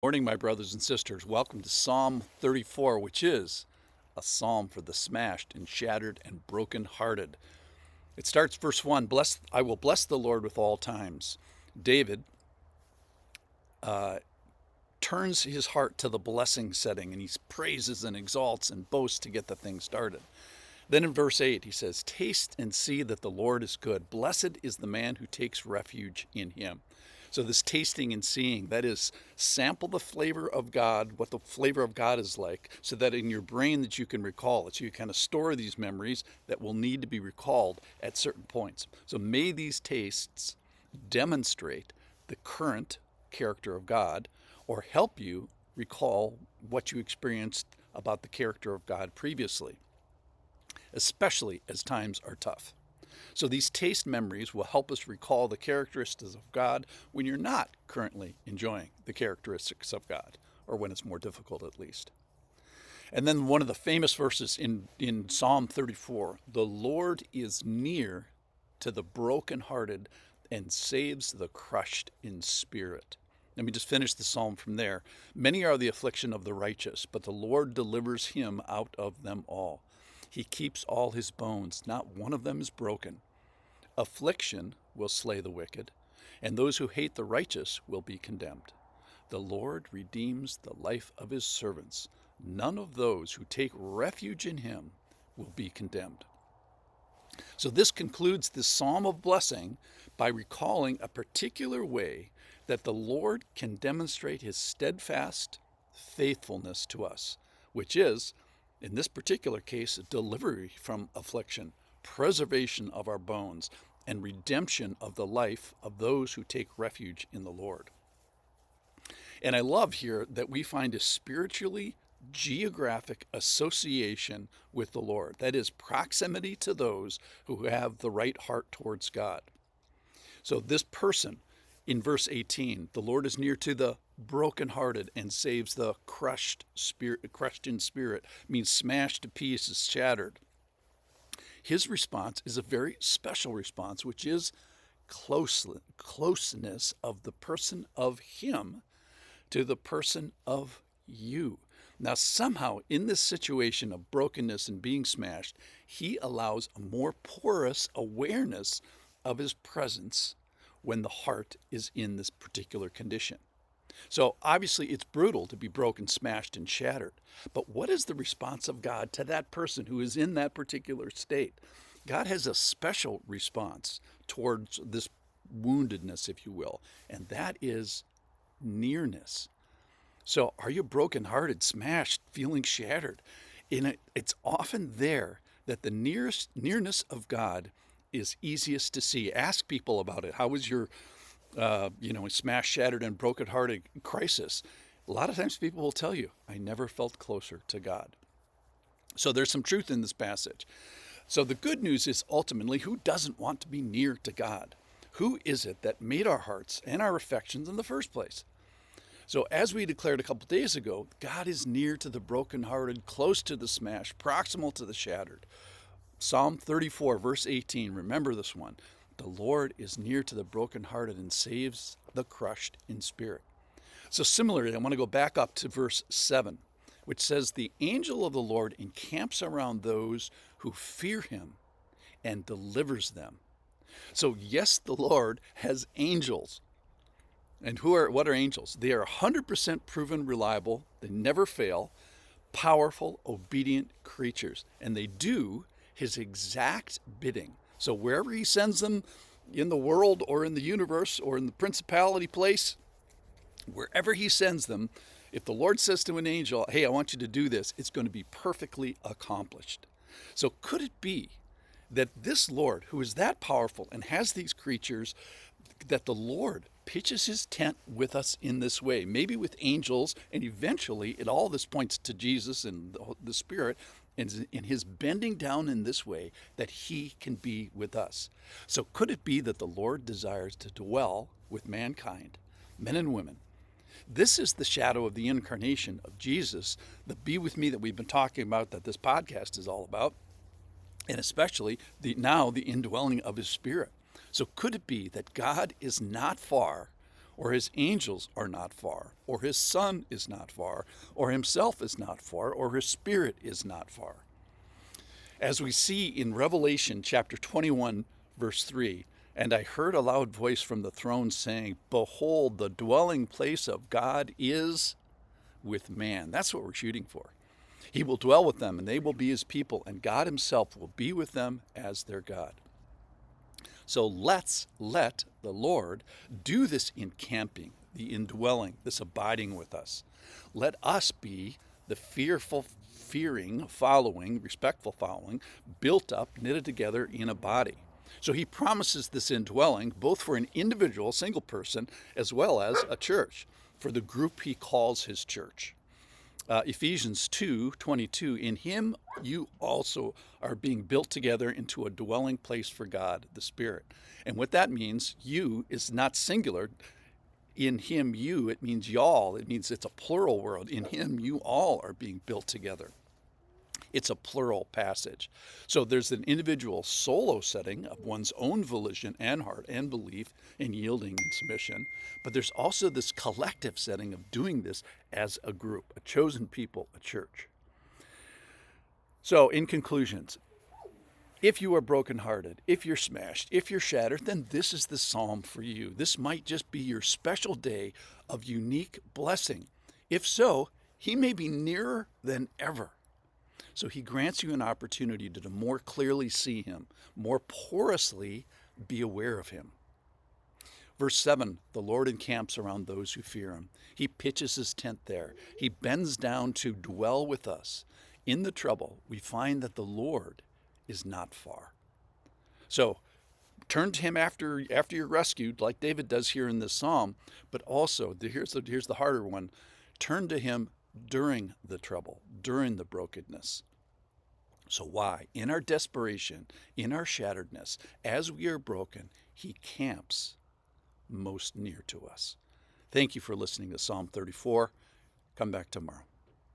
Morning, my brothers and sisters. Welcome to Psalm 34, which is a psalm for the smashed and shattered and broken-hearted. It starts verse 1, I will bless the Lord with all times. David turns his heart to the blessing setting, and he praises and exalts and boasts to get the thing started. Then in verse 8, he says, taste and see that the Lord is good. Blessed is the man who takes refuge in him. So this tasting and seeing, that is, sample the flavor of God, what the flavor of God is like, so that in your brain that you can recall it. So you kind of store these memories that will need to be recalled at certain points. So may these tastes demonstrate the current character of God or help you recall what you experienced about the character of God previously, especially as times are tough. So these taste memories will help us recall the characteristics of God when you're not currently enjoying the characteristics of God, or when it's more difficult at least. And then one of the famous verses in Psalm 34, the Lord is near to the brokenhearted and saves the crushed in spirit. Let me just finish the psalm from there. Many are the affliction of the righteous, but the Lord delivers him out of them all. He keeps all his bones, not one of them is broken. Affliction will slay the wicked, and those who hate the righteous will be condemned. The Lord redeems the life of his servants. None of those who take refuge in him will be condemned. So this concludes this psalm of blessing by recalling a particular way that the Lord can demonstrate his steadfast faithfulness to us, which is, in this particular case, delivery from affliction, preservation of our bones, and redemption of the life of those who take refuge in the Lord. And I love here that we find a spiritually geographic association with the Lord. That is, proximity to those who have the right heart towards God. So this person in verse 18, the Lord is near to the brokenhearted and saves the crushed in spirit, means smashed to pieces, shattered. His response is a very special response, which is closeness of the person of him to the person of you. Now, somehow, in this situation of brokenness and being smashed, he allows a more porous awareness of his presence when the heart is in this particular condition. So obviously it's brutal to be broken, smashed, and shattered. But what is the response of God to that person who is in that particular state? God has a special response towards this woundedness, if you will, and that is nearness. So are you brokenhearted, smashed, feeling shattered? It's often there that the nearness of God is easiest to see. Ask people about it. How was your smashed, shattered, and brokenhearted crisis? A lot of times people will tell you, I never felt closer to God. So there's some truth in this passage. So the good news is ultimately, who doesn't want to be near to God? Who is it that made our hearts and our affections in the first place? So as we declared a couple days ago, God is near to the brokenhearted, close to the smashed, proximal to the shattered. Psalm 34, verse 18, remember this one. The Lord is near to the brokenhearted and saves the crushed in spirit. So similarly, I want to go back up to verse 7, which says, the angel of the Lord encamps around those who fear him and delivers them. So yes, the Lord has angels. And what are angels? They are 100% proven reliable. They never fail. Powerful, obedient creatures. And they do his exact bidding. So wherever he sends them in the world or in the universe or in the principality place, wherever he sends them, if the Lord says to an angel, hey, I want you to do this, it's going to be perfectly accomplished. So could it be that this Lord, who is that powerful and has these creatures, that the Lord pitches his tent with us in this way, maybe with angels, and eventually all this points to Jesus and the Spirit, and in his bending down in this way that he can be with us. So could it be that the Lord desires to dwell with mankind, men and women? This is the shadow of the incarnation of Jesus, the be with me that we've been talking about, that this podcast is all about, and especially the indwelling of his Spirit. So could it be that God is not far or his angels are not far, or his Son is not far, or himself is not far, or his Spirit is not far. As we see in Revelation chapter 21, verse 3, and I heard a loud voice from the throne saying, behold, the dwelling place of God is with man. That's what we're shooting for. He will dwell with them, and they will be his people, and God himself will be with them as their God. So let's let the Lord do this encamping, the indwelling, this abiding with us. Let us be the fearing following, respectful following, built up, knitted together in a body. So he promises this indwelling both for an individual, single person, as well as a church, for the group he calls his church. Ephesians 2:22, in him you also are being built together into a dwelling place for God, the Spirit. And what that means, you, is not singular. In him you, it means y'all. It means it's a plural word. In him you all are being built together. It's a plural passage. So there's an individual solo setting of one's own volition and heart and belief and yielding and submission. But there's also this collective setting of doing this as a group, a chosen people, a church. So in conclusions, if you are brokenhearted, if you're smashed, if you're shattered, then this is the psalm for you. This might just be your special day of unique blessing. If so, he may be nearer than ever. So he grants you an opportunity to more clearly see him, more porously be aware of him. Verse 7, the Lord encamps around those who fear him. He pitches his tent there. He bends down to dwell with us. In the trouble, we find that the Lord is not far. So turn to him after you're rescued, like David does here in this psalm, but also, here's the harder one, turn to him during the trouble, during the brokenness. So why? In our desperation, in our shatteredness, as we are broken, he camps most near to us. Thank you for listening to Psalm 34. Come back tomorrow.